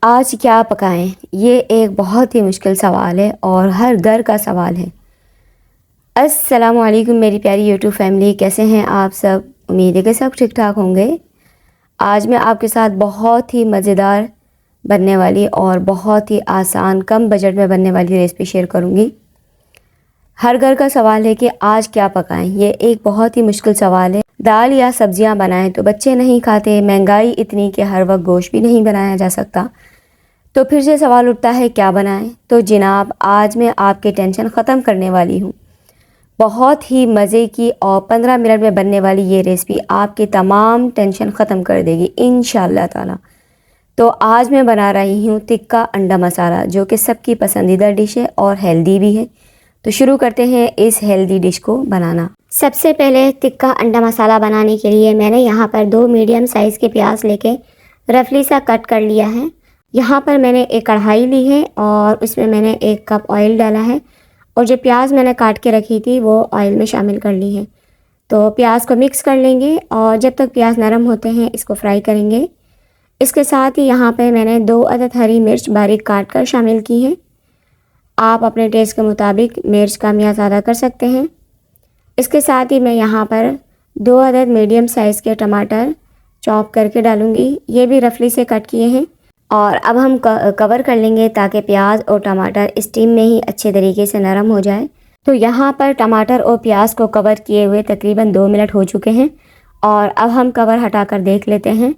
आज क्या पकाएं? ये एक बहुत ही मुश्किल सवाल है और हर घर का सवाल है। अस्सलामुअलैकुम मेरी प्यारी यूट्यूब फैमिली, कैसे हैं आप सब? उम्मीद है कि सब ठीक ठाक होंगे। आज मैं आपके साथ बहुत ही मज़ेदार बनने वाली और बहुत ही आसान कम बजट में बनने वाली रेसिपी शेयर करूँगी। हर घर का सवाल है कि आज क्या पकाएं। ये एक बहुत ही मुश्किल सवाल है। दाल या सब्जियां बनाएं तो बच्चे नहीं खाते, महंगाई इतनी कि हर वक्त गोश्त भी नहीं बनाया जा सकता। तो फिर से सवाल उठता है क्या बनाएं? तो जनाब, आज मैं आपके टेंशन ख़त्म करने वाली हूँ। बहुत ही मज़े की और 15 मिनट में बनने वाली ये रेसिपी आपके तमाम टेंशन ख़त्म कर देगी इंशाअल्लाह ताला। तो आज मैं बना रही हूँ टिक्का अंडा मसाला, जो कि सबकी पसंदीदा डिश है और हेल्दी भी है। तो शुरू करते हैं इस हेल्दी डिश को बनाना। सबसे पहले टिक्का अंडा मसाला बनाने के लिए मैंने यहाँ पर 2 मीडियम साइज़ के प्याज लेके रफली सा कट कर लिया है। यहाँ पर मैंने एक कढ़ाई ली है और उसमें मैंने 1 कप ऑयल डाला है और जो प्याज मैंने काट के रखी थी वो ऑयल में शामिल कर ली है। तो प्याज को मिक्स कर लेंगे और जब तक प्याज नरम होते हैं इसको फ्राई करेंगे। इसके साथ ही यहाँ पर मैंने 2 अदद हरी मिर्च बारीक काट कर शामिल की है। आप अपने टेस्ट के मुताबिक मिर्च कम या ज़्यादा कर सकते हैं। इसके साथ ही मैं यहाँ पर 2 अदद मीडियम साइज़ के टमाटर चॉप करके डालूँगी। ये भी रफली से कट किए हैं। और अब हम कवर कर लेंगे ताकि प्याज और टमाटर स्टीम में ही अच्छे तरीके से नरम हो जाए। तो यहाँ पर टमाटर और प्याज को कवर किए हुए तकरीबन 2 मिनट हो चुके हैं और अब हम कवर हटाकर देख लेते हैं।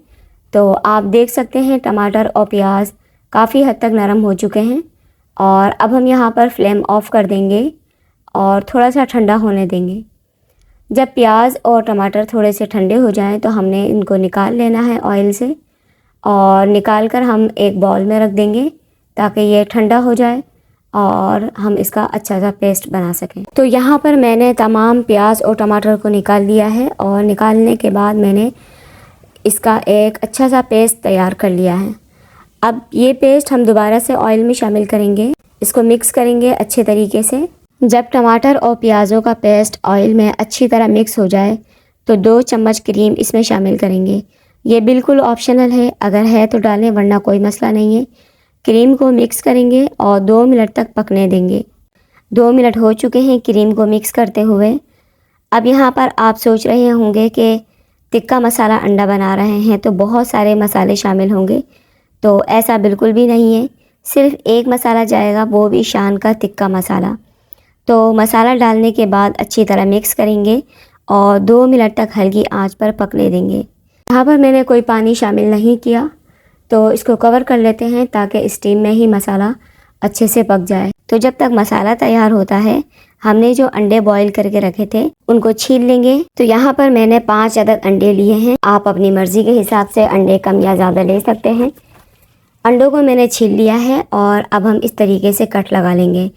तो आप देख सकते हैं टमाटर और प्याज काफ़ी हद तक नरम हो चुके हैं और अब हम यहाँ पर फ्लेम ऑफ कर देंगे और थोड़ा सा ठंडा होने देंगे। जब प्याज और टमाटर थोड़े से ठंडे हो जाएं तो हमने इनको निकाल लेना है ऑयल से और निकाल कर हम एक बाउल में रख देंगे ताकि ये ठंडा हो जाए और हम इसका अच्छा सा पेस्ट बना सकें। तो यहाँ पर मैंने तमाम प्याज और टमाटर को निकाल लिया है और निकालने के बाद मैंने इसका एक अच्छा सा पेस्ट तैयार कर लिया है। अब ये पेस्ट हम दोबारा से ऑयल में शामिल करेंगे, इसको मिक्स करेंगे अच्छे तरीके से। जब टमाटर और प्याज़ों का पेस्ट ऑयल में अच्छी तरह मिक्स हो जाए तो 2 चम्मच क्रीम इसमें शामिल करेंगे। ये बिल्कुल ऑप्शनल है, अगर है तो डालें वरना कोई मसला नहीं है। क्रीम को मिक्स करेंगे और 2 मिनट तक पकने देंगे। 2 मिनट हो चुके हैं क्रीम को मिक्स करते हुए। अब यहाँ पर आप सोच रहे होंगे कि टिक्का मसाला अंडा बना रहे हैं तो बहुत सारे मसाले शामिल होंगे। तो ऐसा बिल्कुल भी नहीं है, सिर्फ एक मसाला जाएगा, वो भी शान का टिक्का मसाला। तो मसाला डालने के बाद अच्छी तरह मिक्स करेंगे और 2 मिनट तक हल्की आंच पर पकने देंगे। यहाँ पर मैंने कोई पानी शामिल नहीं किया, तो इसको कवर कर लेते हैं ताकि स्टीम में ही मसाला अच्छे से पक जाए। तो जब तक मसाला तैयार होता है हमने जो अंडे बॉईल करके रखे थे उनको छील लेंगे। तो यहाँ पर मैंने 5 अदद अंडे लिए हैं, आप अपनी मर्ज़ी के हिसाब से अंडे कम या ज़्यादा ले सकते हैं। अंडों को मैंने छील लिया है और अब हम इस तरीके से कट लगा लेंगे।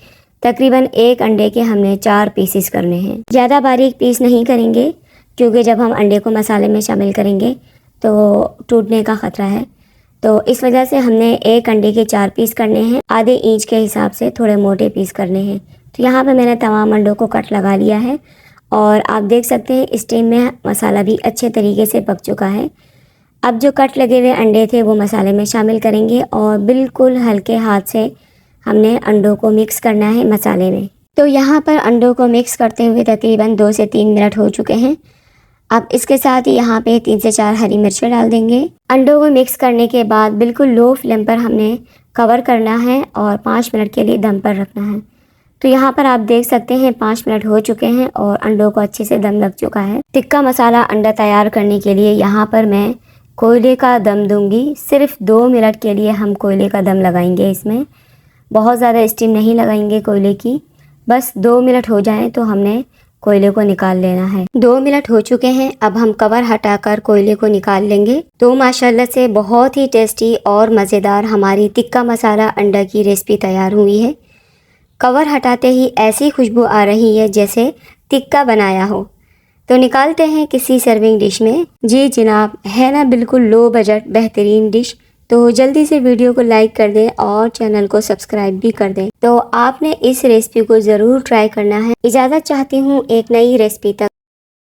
तकरीबन एक अंडे के हमने 4 पीसेस करने हैं, ज़्यादा बारीक पीस नहीं करेंगे क्योंकि जब हम अंडे को मसाले में शामिल करेंगे तो टूटने का ख़तरा है। तो इस वजह से हमने एक अंडे के 4 पीस करने हैं, आधे इंच के हिसाब से थोड़े मोटे पीस करने हैं। तो यहाँ पे मैंने तमाम अंडों को कट लगा लिया है और आप देख सकते हैं स्टीम में मसाला भी अच्छे तरीके से पक चुका है। अब जो कट लगे हुए अंडे थे वो मसाले में शामिल करेंगे और बिल्कुल हल्के हाथ से हमने अंडों को मिक्स करना है मसाले में। तो यहाँ पर अंडों को मिक्स करते हुए तकरीबन 2 से 3 मिनट हो चुके हैं। अब इसके साथ ही यहाँ पे 3 से 4 हरी मिर्चें डाल देंगे। अंडों को मिक्स करने के बाद बिल्कुल लो फ्लेम पर हमने कवर करना है और 5 मिनट के लिए दम पर रखना है। तो यहाँ पर आप देख सकते हैं 5 मिनट हो चुके हैं और अंडों को अच्छे से दम लग चुका है। टिक्का मसाला अंडा तैयार करने के लिए यहाँ पर मैं कोयले का दम दूंगी। सिर्फ 2 मिनट के लिए हम कोयले का दम लगाएंगे, इसमें बहुत ज़्यादा स्टीम नहीं लगाएंगे कोयले की, बस 2 मिनट हो जाएं तो हमने कोयले को निकाल लेना है। 2 मिनट हो चुके हैं, अब हम कवर हटाकर कोयले को निकाल लेंगे। तो माशाल्लाह से बहुत ही टेस्टी और मज़ेदार हमारी टिक्का मसाला अंडा की रेसिपी तैयार हुई है। कवर हटाते ही ऐसी खुशबू आ रही है जैसे टिक्का बनाया हो। तो निकालते हैं किसी सर्विंग डिश में। जी जनाब, है ना बिल्कुल लो बजट बेहतरीन डिश। तो जल्दी से वीडियो को लाइक कर दें और चैनल को सब्सक्राइब भी कर दें। तो आपने इस रेसिपी को ज़रूर ट्राई करना है। इजाज़त चाहती हूँ एक नई रेसिपी तक।